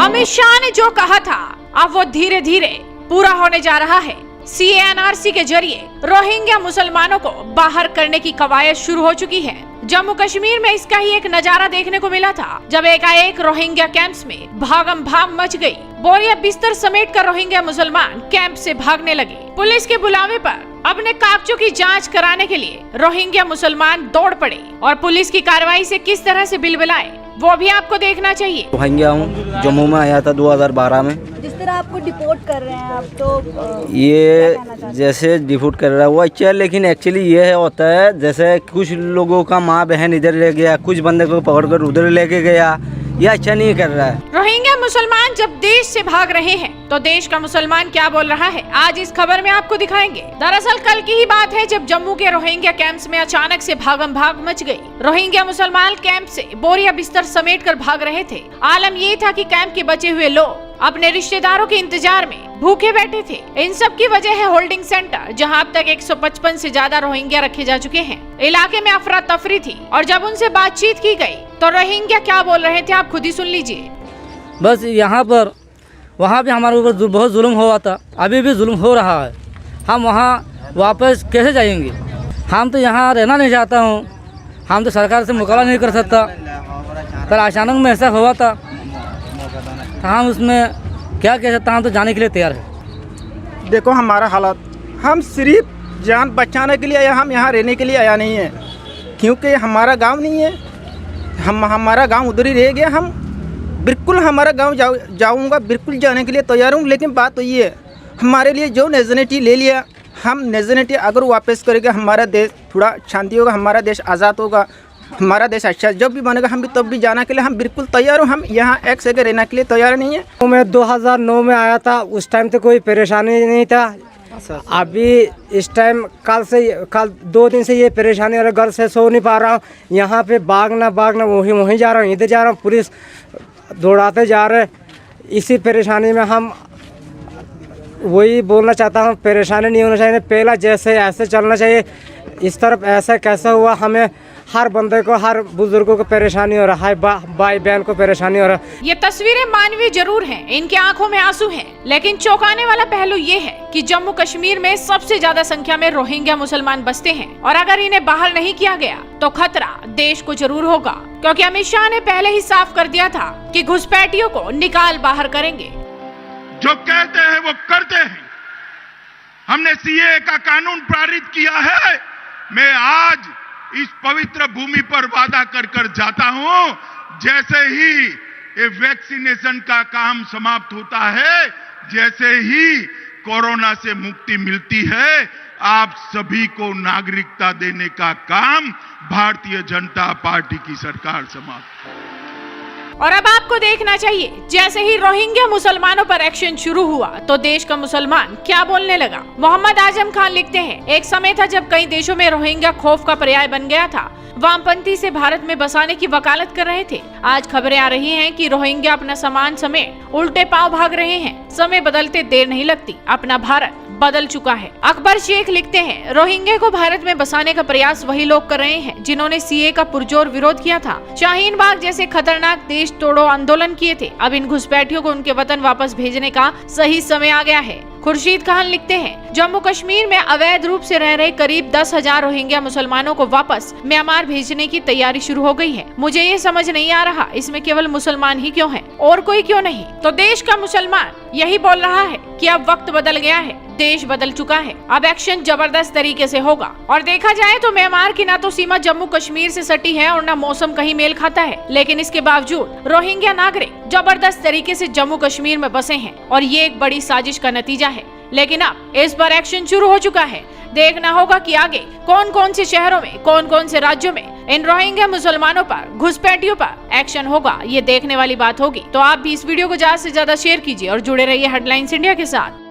अमित शाह ने जो कहा था अब वो धीरे धीरे पूरा होने जा रहा है। CANRC के जरिए रोहिंग्या मुसलमानों को बाहर करने की कवायद शुरू हो चुकी है। जम्मू कश्मीर में इसका ही एक नजारा देखने को मिला था जब एकाएक रोहिंग्या कैंप्स में भागम भाग मच गई। बोरिया बिस्तर समेट कर रोहिंग्या मुसलमान कैंप से भागने लगे। पुलिस के बुलावे पर अपने कागजों की जांच कराने के लिए रोहिंग्या मुसलमान दौड़ पड़े और पुलिस की कार्रवाई से किस तरह से बिलबिलाए वो भी आपको देखना चाहिए। रोहिंग्या हूँ, जम्मू में आया था 2012 में। जिस तरह आपको डिपोर्ट कर रहे हैं आप तो ये जैसे डिपोर्ट कर रहा है वो अच्छा है, लेकिन एक्चुअली ये होता है जैसे कुछ लोगों का माँ बहन इधर ले गया, कुछ बंदे को पकड़कर उधर लेके गया, ये अच्छा नहीं कर रहा है। रोहिंग्या मुसलमान जब देश से भाग रहे हैं तो देश का मुसलमान क्या बोल रहा है आज इस खबर में आपको दिखाएंगे। दरअसल कल की ही बात है जब जम्मू के रोहिंग्या कैंप्स में अचानक से भागम भाग मच गई। रोहिंग्या मुसलमान कैंप से बोरिया बिस्तर समेट कर भाग रहे थे। आलम ये था कि कैंप के बचे हुए लोग अपने रिश्तेदारों के इंतजार में भूखे बैठे थे। इन सब की वजह है होल्डिंग सेंटर, जहां अब तक 155 से ज्यादा रोहिंग्या रखे जा चुके हैं। इलाके में अफरा तफरी थी और जब उनसे बातचीत की गई तो रोहिंग्या क्या बोल रहे थे आप खुद ही सुन लीजिए। बस यहाँ पर वहाँ भी हमारे ऊपर बहुत जुल्म हुआ था, अभी भी जुल्म हो रहा है। हम वहाँ वापस कैसे जाएंगे? हम तो यहाँ रहना नहीं चाहता हूँ, हम तो सरकार से मुकाबला नहीं कर सकता। पर अचानक में ऐसा हुआ था तो हम उसमें क्या कह सकते हैं, हम तो जाने के लिए तैयार है। देखो हमारा हालात, हम सिर्फ जान बचाने के लिए आया, हम यहाँ रहने के लिए आया नहीं है, क्योंकि हमारा गांव नहीं है। हमारा गांव उधर ही रह गया। हम बिल्कुल हमारा गांव जाऊँगा, बिल्कुल जाने के लिए तैयार हूँ। लेकिन बात तो ये है, हमारे लिए जो नेशनलिटी ले लिया, हम नेशनलिटी अगर वापस करेंगे हमारा देश थोड़ा शांति होगा, हमारा देश आज़ाद होगा, हमारा देश अच्छा जब भी बनेगा हम भी तब भी जाने के लिए हम बिल्कुल तैयार हूँ। हम यहाँ एक जगह रहने के लिए तैयार नहीं है। मैं 2009 में आया था, उस टाइम तो कोई परेशानी नहीं था। अभी इस टाइम कल 2 दिन से ये परेशानी और घर से सो नहीं पा रहा हूँ। यहाँ पे भागना वहीं जा रहा हूँ, इधर जा रहा हूँ, पुलिस दौड़ाते जा रहे। इसी परेशानी में हम वही बोलना चाहता हूँ, परेशानी नहीं होना चाहिए। पहला जैसे ऐसे चलना चाहिए, इस तरफ ऐसा कैसा हुआ। हमें हर बंदे को, हर बुजुर्गों को परेशानी हो रहा है, भाई बहन को परेशानी हो रहा है। ये तस्वीरें मानवीय जरूर हैं, इनके आंखों में आंसू हैं, लेकिन चौंकाने वाला पहलू ये है कि जम्मू कश्मीर में सबसे ज्यादा संख्या में रोहिंग्या मुसलमान बसते हैं और अगर इन्हें बाहर नहीं किया गया तो खतरा देश को जरूर होगा, क्योंकि अमित शाह ने पहले ही साफ कर दिया था कि घुसपैठियों को निकाल बाहर करेंगे। जो कहते हैं वो करते हैं। हमने CAA का कानून पारित किया है। मैं आज इस पवित्र भूमि पर वादा कर जाता हूं, जैसे ही ये वैक्सीनेशन का काम समाप्त होता है, जैसे ही कोरोना से मुक्ति मिलती है, आप सभी को नागरिकता देने का काम भारतीय जनता पार्टी की सरकार समाप्त। और अब आपको देखना चाहिए, जैसे ही रोहिंग्या मुसलमानों पर एक्शन शुरू हुआ तो देश का मुसलमान क्या बोलने लगा। मोहम्मद आजम खान लिखते हैं, एक समय था जब कई देशों में रोहिंग्या खौफ का पर्याय बन गया था। वामपंथी से भारत में बसाने की वकालत कर रहे थे। आज खबरें आ रही हैं कि रोहिंग्या अपना सामान समेट उल्टे पांव भाग रहे हैं। समय बदलते देर नहीं लगती, अपना भारत बदल चुका है। अकबर शेख लिखते हैं, रोहिंग्या को भारत में बसाने का प्रयास वही लोग कर रहे हैं जिन्होंने CAA का पुरजोर विरोध किया था, शाहीन बाग जैसे खतरनाक देश तोड़ो आंदोलन किए थे। अब इन घुसपैठियों को उनके वतन वापस भेजने का सही समय आ गया है। खुर्शीद खान लिखते हैं, जम्मू कश्मीर में अवैध रूप से रह रहे करीब 10,000 रोहिंग्या मुसलमानों को वापस म्यांमार भेजने की तैयारी शुरू हो गई है। मुझे ये समझ नहीं आ रहा, इसमें केवल मुसलमान ही क्यों हैं और कोई क्यों नहीं। तो देश का मुसलमान यही बोल रहा है कि अब वक्त बदल गया है, देश बदल चुका है, अब एक्शन जबरदस्त तरीके से होगा। और देखा जाए तो म्यांमार की ना तो सीमा जम्मू कश्मीर से सटी है और ना मौसम कहीं मेल खाता है, लेकिन इसके बावजूद रोहिंग्या नागरिक जबरदस्त तरीके से जम्मू कश्मीर में बसे हैं और ये एक बड़ी साजिश का नतीजा है। लेकिन अब इस पर एक्शन शुरू हो चुका है। देखना होगा कि आगे कौन कौन से शहरों में, कौन कौन से राज्यों में इन रोहिंग्या मुसलमानों पर, घुसपैठियों पर एक्शन होगा। ये देखने वाली बात होगी। तो आप भी इस वीडियो को ज्यादा से ज्यादा शेयर कीजिए और जुड़े रहिए हेडलाइंस इंडिया के साथ।